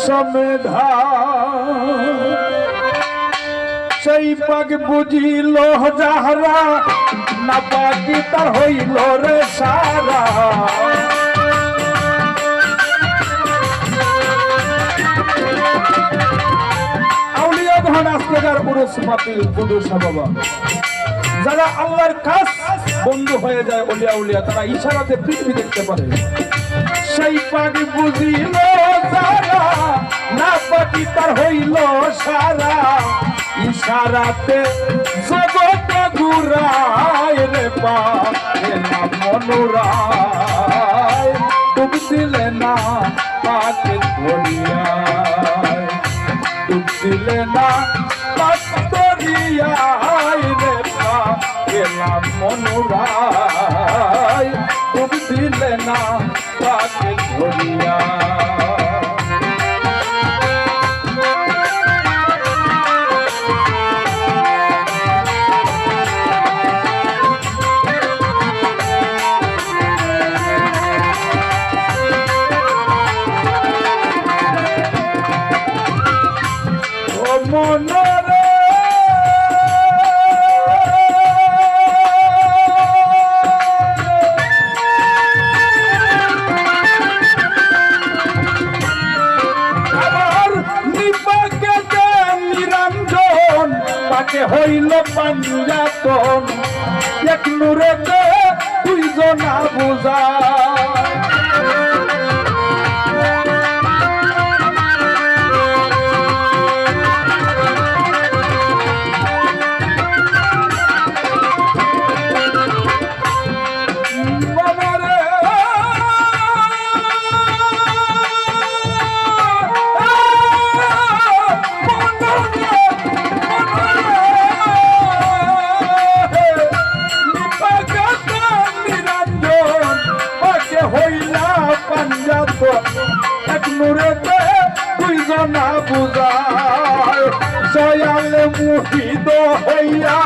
সমেধা সেই পাক বুঝিল যাহারা না পাকি তার হইল রে সারা আউলিয়া ধন আজকের পুরুষ মাতিল পুরুষা বাবা যারা আল্লাহর কাছ বন্ধু হয়ে যায় ওলিয়া উলিয়া তারা ইশারাতে পৃথিবী দেখতে পারে সেই পাক বুঝিল যারা না পাকি তার হইল সারা ইশারাতে জগৎ ঘুরায় রে পাকে না মনোরায় ডুব দিলে না পাকে ধরিয়ায় ডুব দিলে না পাক ধরিয়ায় রে পাকে না মনোরায় ডুব দিলে না পাকে ধরিয়ায় মনরে আবার নিপাকে নিরঞ্জন তাকে হইল পাঞ্জাতন এক নূরেতে দুইজনা বুঝা এক নূরেতে দুইজনা বুঝায় সয়ালে মুহিত হইয়া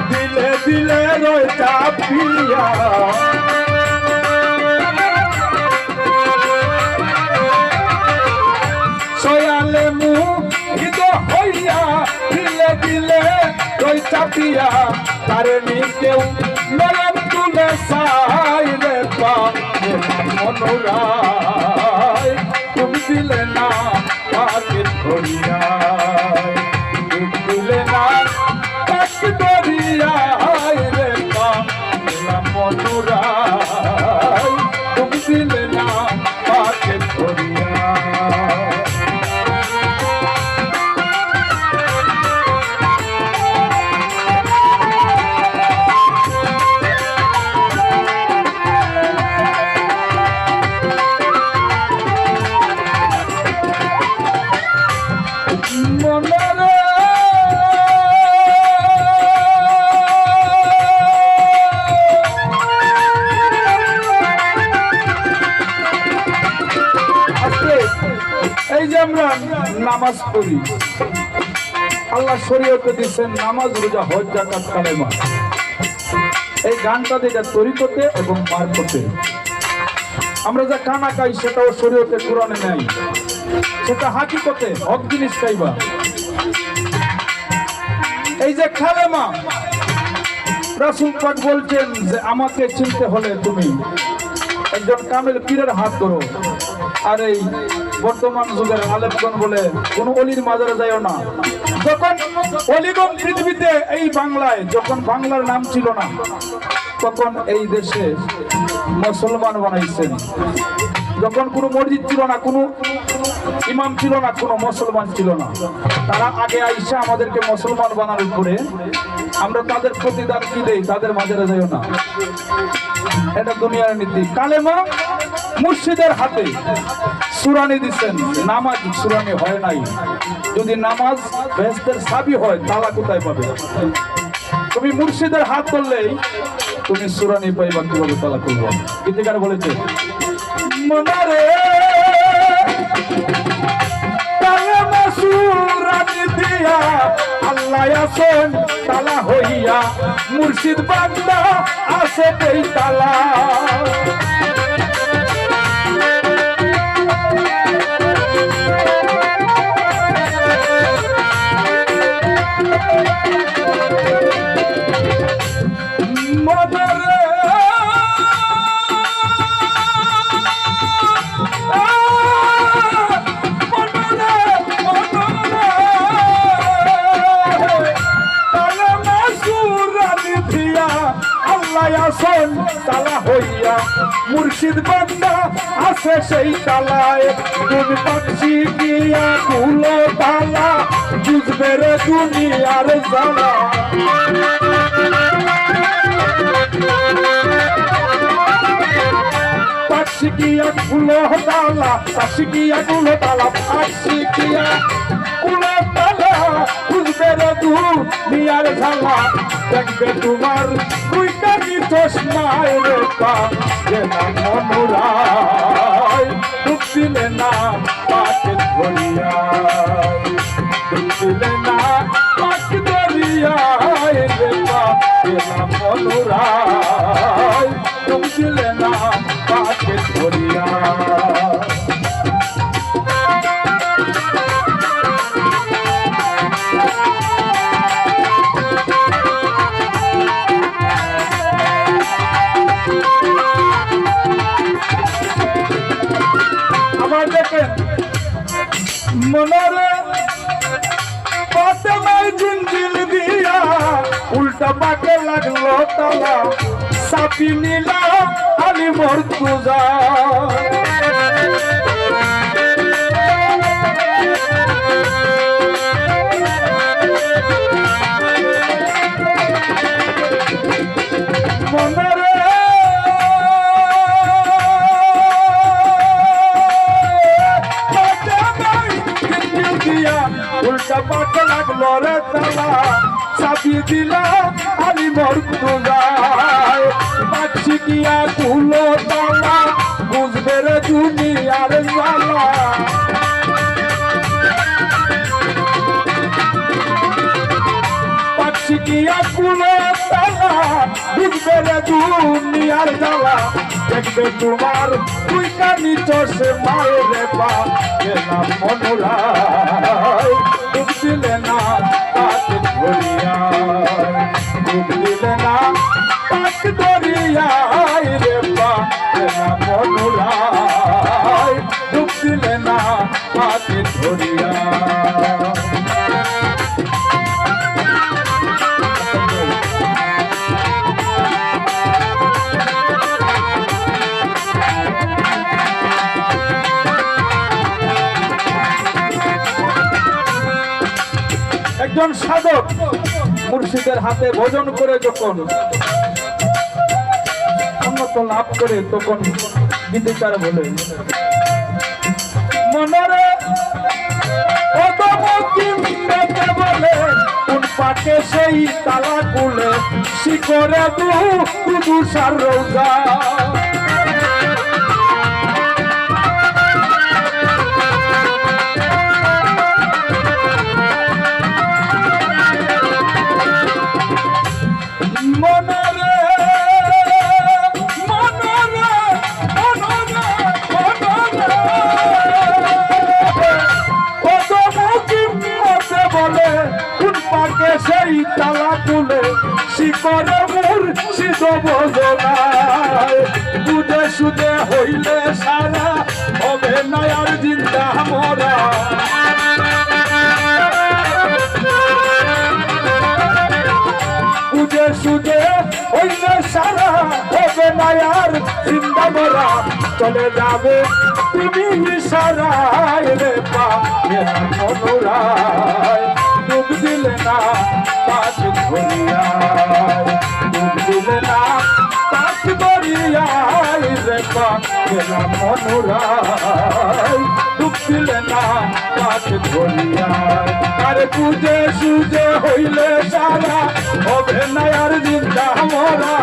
দিলে দিলে রয় চাপিয়া সয়ালে মুহিত হইয়া দিলে দিলে রয় চাপিয়া তারে নিকেও নয়ন তুলে সাই রে পাকে মনোরায় তুমি দিলে না পাকে ধরিয়ায় তুমি দিলে না পাকে ধরিয়ায় রে পাকে মনোরায় তুমি দিলে না পাকে ধরিয়ায় এই যে আমরা নামাজ পড়ি আল্লাহ শরীয়তে দিচ্ছেন নামাজ রোজা হজ যাকাত কালেমা এই গানটা যেটা তরিকতে এবং মারফতে আমরা যা কানা খাই সেটাও শরীয়তে কোরআনে নাই সেটা হাকিকতে হক জিনিস খাইবা এই যে কালেমা রাসূল পাক বলছেন যে আমাকে চিনতে হলে তুমি একজন কামেল পীরের হাত ধরো আর এই বর্তমান যুগের আলেমগণ বলে কোন অলির মাজারে যাইও না যখন অলিগণ পৃথিবীতে এই বাংলায় যখন বাংলার নাম ছিল না তখন এই দেশে মুসলমান বানাইছেন যখন কোনো মসজিদ ছিল না কোনো ইমাম ছিল না কোনো মুসলমান ছিল না তারা আগে আইসা আমাদেরকে মুসলমান বানানোর পরে আমরা তাদের প্রতিদান কি দেই তাদের মাজারে যাইও না এটা দুনিয়ার নীতি কালেমা মুর্শিদের হাতে সুরানি দিচ্ছেন নামাজ সুরানি হয় নাই যদি নামাজ বেহেশতের চাবি হয় তালা কোথায় পাবে তুমি মুর্শিদের হাত ধরলেই তুমি সুরানি পাইবা কিভাবে তালা করবো গীতিকার বলেছে মনারে কালেমা সুরানি দিয়া আল্লাহ আসেন তালা হইয়া মুর্শিদ বান্দা আসে এই তালা সেই তালায় তুমি পাচ্ছি গিয়া কুলো তালা বুঝবে রে দুনিয়ার জ্বালা পাচ্ছি গিয়া কুলো তালা পাচ্ছি গিয়া কুলো তালা পাচ্ছি গিয়া কুলো তালা বুঝবে রে দুনিয়ার জ্বালা দেখবে তোমার তুই কানি চশমায় রেখা গেলাম মনোরায় ডুব দিলে না পাকে ধরিয়ায় ডুব দিলে না পাকে ধরিয়ায় রেখা গেলাম মনোরায় ডুব দিলে না পাকে ধরিয়ায় মনরে পাতমাই জিঞ্জিল দিয়া উল্টা পাকে লাগলো তালা সাপি নীলা আলি মর্তুজা মনরে উল্টা পাকে লাগলো রে তালা চাবি দিলা আলি মর্তুজায় পাচ্ছি গিয়া কুলো তালা বুঝবে রে দুনিয়ার জ্বালা পাচ্ছি গিয়া কুলো তালা বুঝবে রে দুনিয়ার জ্বালা দেখবে তোমার তুই কানি চষে মায়ের পা গেলাম মনোরায় ডুব দিলে না পাকে ধরিয়ায় ডুব দিলে না পাকে ধরিয়ায় রে পা গেলাম মনোরায় ডুব দিলে না পাকে ধরিয়ায় একজন সাধক মুর্শিদের হাতে ভোজন করে যখন উন্নত লাভ করে তখন গীতিকার বলে মনরে বলে কোন পাকে সেই তালা কুলে শিকরে দু সার রোজা সেই তালা তুলে শিকরে মুর্শিদ বোঝনায় বুঝে সুদে হইলে সারা হবে না আর জিন্দা মরা বুঝে সুদে হইলে সারা হবে না আর জিন্দা মরা চলে যাবে তুমি সারায় রে পা মনোরায় ডুব দিলে না পাকে ধরিয়ায় ডুব দিলে না পাকে ধরিয়ায় রে পা গেলাম মনোরায় ডুব দিলে না পাকে ধরিয়ায় আরে বুঝে সুঝে হইলে সারা হবে না আর জিন্দা মরা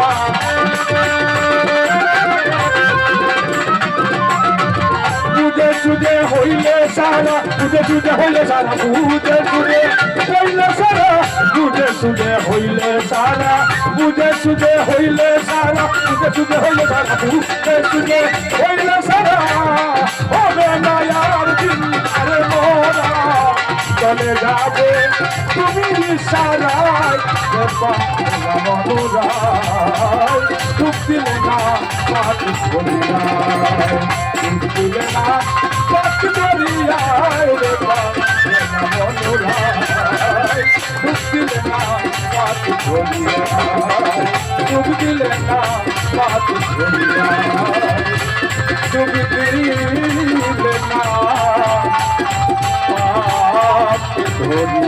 বুঝে সুঝে হইলে সারা বুঝে সুঝে হইলে সারা বুঝে সুঝে হইলে সারা বুঝে সুঝে হইলে সারা বুঝে সুঝে হইলে সারা বুঝে সুঝে হইলে সারা বুঝে সুঝে হইলে সারা হবে না আর দিন আরে মোরা চলে যাবে তুমি সারায় মনোরায় ডুব দিলে না পাকে ধরিয়ায় ডুব দিলে না পাকে ধরিয়ায় রে মনোরায় ডুব দিলে না পাকে ধরিয়ায় ডুব দিলে না পাকে ধরিয়ায় তুমি দিলে না পাপকে ধরি